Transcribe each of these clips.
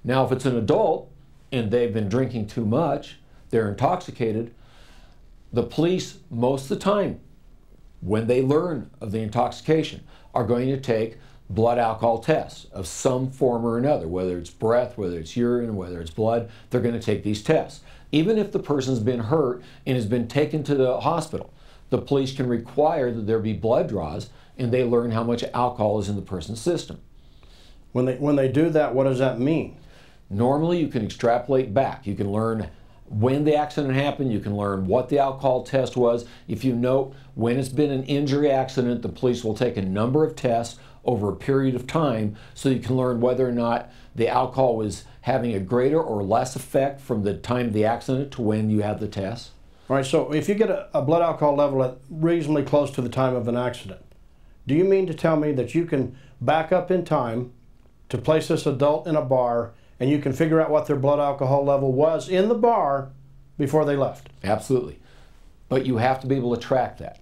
Now, if it's an adult and they've been drinking too much, they're intoxicated, the police, most of the time, when they learn of the intoxication, are going to take blood alcohol tests of some form or another, whether it's breath, whether it's urine, whether it's blood. They're going to take these tests. Even if the person's been hurt and has been taken to the hospital, the police can require that there be blood draws, and they learn how much alcohol is in the person's system. When they do that, what does that mean? Normally, you can extrapolate back. You can learn when the accident happened. You can learn what the alcohol test was. If you note, when it's been an injury accident, the police will take a number of tests over a period of time so you can learn whether or not the alcohol was having a greater or less effect from the time of the accident to when you have the test. All right, so if you get a blood alcohol level at reasonably close to the time of an accident, do you mean to tell me that you can back up in time to place this adult in a bar and you can figure out what their blood alcohol level was in the bar before they left? Absolutely. But you have to be able to track that.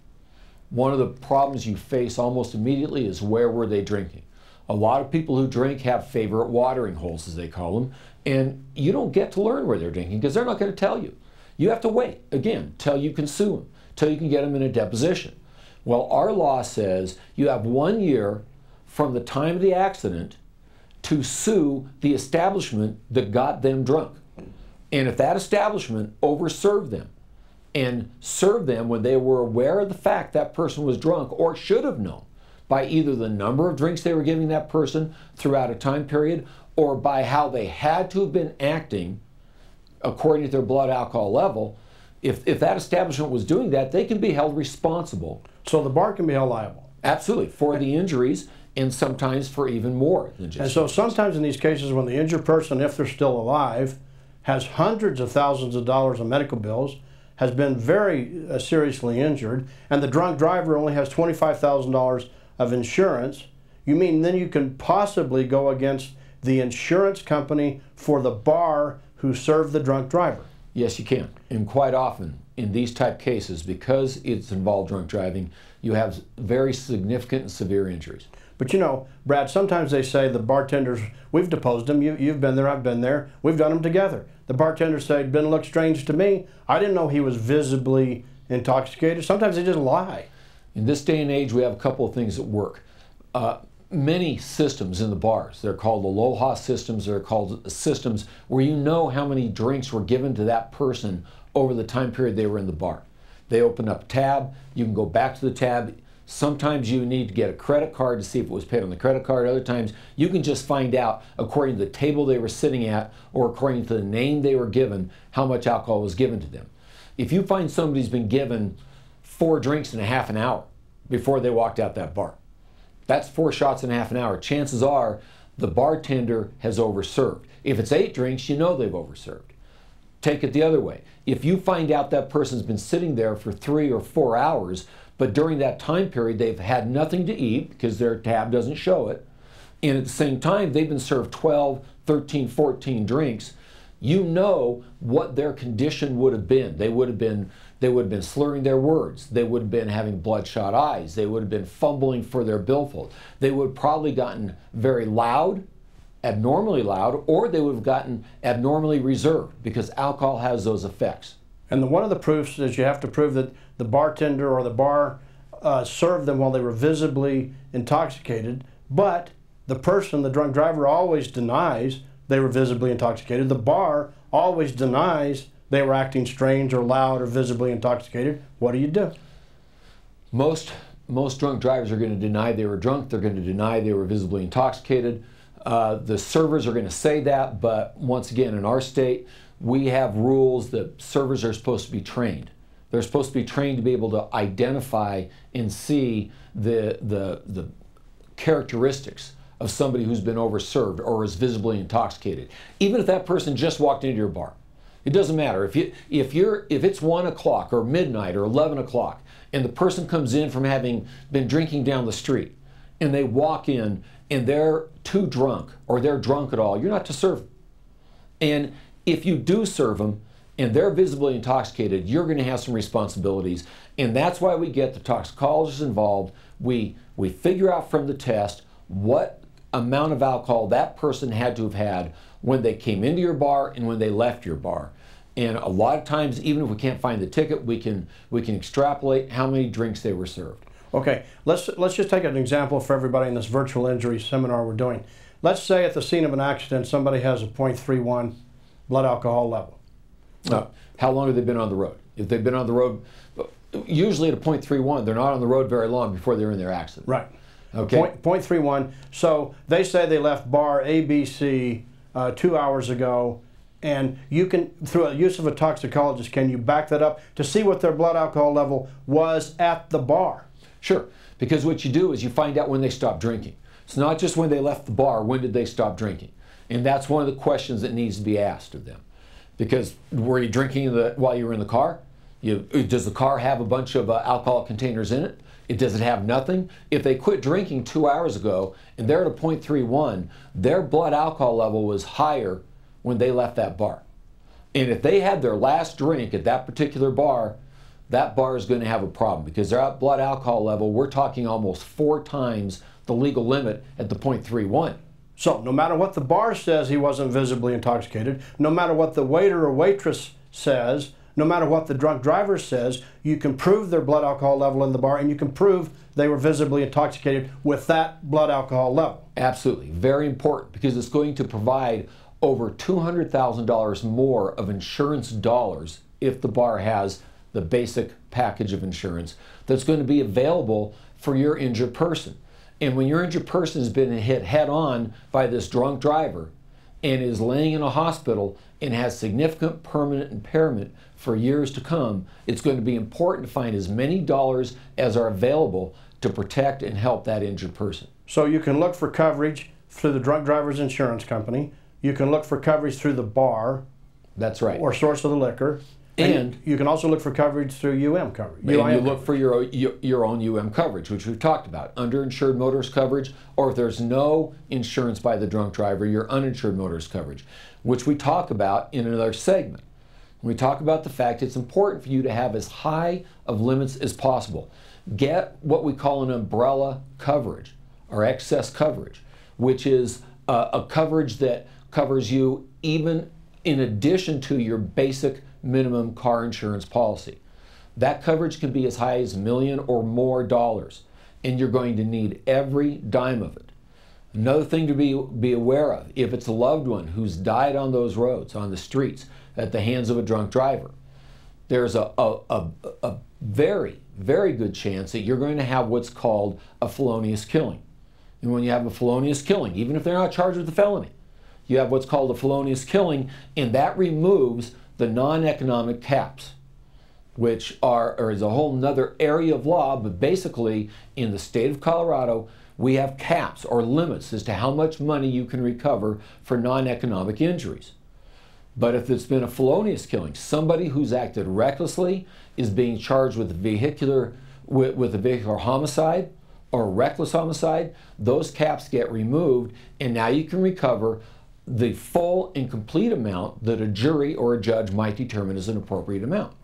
One of the problems you face almost immediately is where were they drinking? A lot of people who drink have favorite watering holes, as they call them, and you don't get to learn where they're drinking because they're not going to tell you. You have to wait, again, till you can sue them, till you can get them in a deposition. Well, our law says you have 1 year from the time of the accident to sue the establishment that got them drunk. And if that establishment overserved them and served them when they were aware of the fact that person was drunk, or should have known by either the number of drinks they were giving that person throughout a time period or by how they had to have been acting according to their blood alcohol level, if that establishment was doing that, they can be held responsible. So the bar can be held liable? Absolutely, for the injuries, and sometimes for even more than just. And so sometimes in these cases when the injured person, if they're still alive, has hundreds of thousands of dollars in medical bills, has been very seriously injured, and the drunk driver only has $25,000 of insurance, you mean then you can possibly go against the insurance company for the bar who served the drunk driver? Yes, you can. And quite often in these type cases, because it's involved drunk driving, you have very significant and severe injuries. But you know, Brad, sometimes they say the bartenders, we've deposed them, you've been there, I've been there, we've done them together. The bartenders say, it didn't look strange to me. I didn't know he was visibly intoxicated. Sometimes they just lie. In this day and age, we have a couple of things that work. Many systems in the bars, they're called Aloha systems, they're called systems where you know how many drinks were given to that person over the time period they were in the bar. They open up a tab, you can go back to the tab. Sometimes you need to get a credit card to see if it was paid on the credit card. Other times you can just find out according to the table they were sitting at or according to the name they were given how much alcohol was given to them. If you find somebody's been given 4 drinks in a half an hour before they walked out that bar, that's 4 shots in a half an hour. Chances are the bartender has overserved. If it's 8 drinks, you know they've overserved. Take it the other way. If you find out that person's been sitting there for 3 or 4 hours, but during that time period they've had nothing to eat because their tab doesn't show it, and at the same time they've been served 12, 13, 14 drinks, you know what their condition would have been. They would have been slurring their words. They would have been having bloodshot eyes. They would have been fumbling for their billfold. They would have probably gotten very loud, abnormally loud, or they would have gotten abnormally reserved because alcohol has those effects. And one of the proofs is you have to prove that the bartender or the bar served them while they were visibly intoxicated, but the person, the drunk driver, always denies they were visibly intoxicated. The bar always denies they were acting strange or loud or visibly intoxicated. What do you do? Most drunk drivers are going to deny they were drunk. They're going to deny they were visibly intoxicated. The servers are going to say that, but once again, in our state, we have rules that servers are supposed to be trained. They're supposed to be trained to be able to identify and see the characteristics of somebody who's been overserved or is visibly intoxicated. Even if that person just walked into your bar. It doesn't matter. If it's 1 o'clock or midnight or 11 o'clock and the person comes in from having been drinking down the street and they walk in and they're too drunk or they're drunk at all, you're not to serve them. And if you do serve them and they're visibly intoxicated, you're going to have some responsibilities. And that's why we get the toxicologists involved. We figure out from the test what amount of alcohol that person had to have had when they came into your bar and when they left your bar. And a lot of times, even if we can't find the ticket, we can extrapolate how many drinks they were served. Okay, let's just take an example for everybody in this virtual injury seminar we're doing. Let's say at the scene of an accident, somebody has a 0.31 blood alcohol level. How long have they been on the road? If they've been on the road, usually at a 0.31, they're not on the road very long before they're in their accident. Right. Okay. 0.31. So they say they left bar ABC 2 hours ago, and you can, through a use of a toxicologist, can you back that up to see what their blood alcohol level was at the bar? Sure, because what you do is you find out when they stopped drinking. It's not just when they left the bar, when did they stop drinking? And that's one of the questions that needs to be asked of them. Because were you drinking while you were in the car? Does the car have a bunch of alcohol containers in it? Does it have nothing? If they quit drinking 2 hours ago and they're at a 0.31, their blood alcohol level was higher when they left that bar. And if they had their last drink at that particular bar, that bar is going to have a problem because their blood alcohol level, we're talking almost 4 times the legal limit at the 0.31. So no matter what the bar says he wasn't visibly intoxicated, no matter what the waiter or waitress says, no matter what the drunk driver says, you can prove their blood alcohol level in the bar and you can prove they were visibly intoxicated with that blood alcohol level. Absolutely. Very important because it's going to provide over $200,000 more of insurance dollars if the bar has the basic package of insurance that's going to be available for your injured person. And when your injured person has been hit head on by this drunk driver and is laying in a hospital and has significant permanent impairment for years to come, it's going to be important to find as many dollars as are available to protect and help that injured person. So you can look for coverage through the drunk driver's insurance company. You can look for coverage through the bar. That's right. Or source of the liquor. And you can also look for coverage through UM coverage. And you look for your own UM coverage, which we've talked about. Underinsured motorist coverage, or if there's no insurance by the drunk driver, your uninsured motorist coverage, which we talk about in another segment. We talk about the fact it's important for you to have as high of limits as possible. Get what we call an umbrella coverage, or excess coverage, which is a coverage that covers you even in addition to your basic minimum car insurance policy. That coverage can be as high as $1 million or more dollars, and you're going to need every dime of it. Another thing to be aware of, if it's a loved one who's died on those roads, on the streets, at the hands of a drunk driver, there's a very, very good chance that you're going to have what's called a felonious killing. And when you have a felonious killing, even if they're not charged with a felony, you have what's called a felonious killing, and that removes the non-economic caps, which is a whole nother area of law, but basically in the state of Colorado, we have caps or limits as to how much money you can recover for non-economic injuries. But if it's been a felonious killing, somebody who's acted recklessly is being charged with a vehicular homicide or reckless homicide, those caps get removed, and now you can recover the full and complete amount that a jury or a judge might determine is an appropriate amount.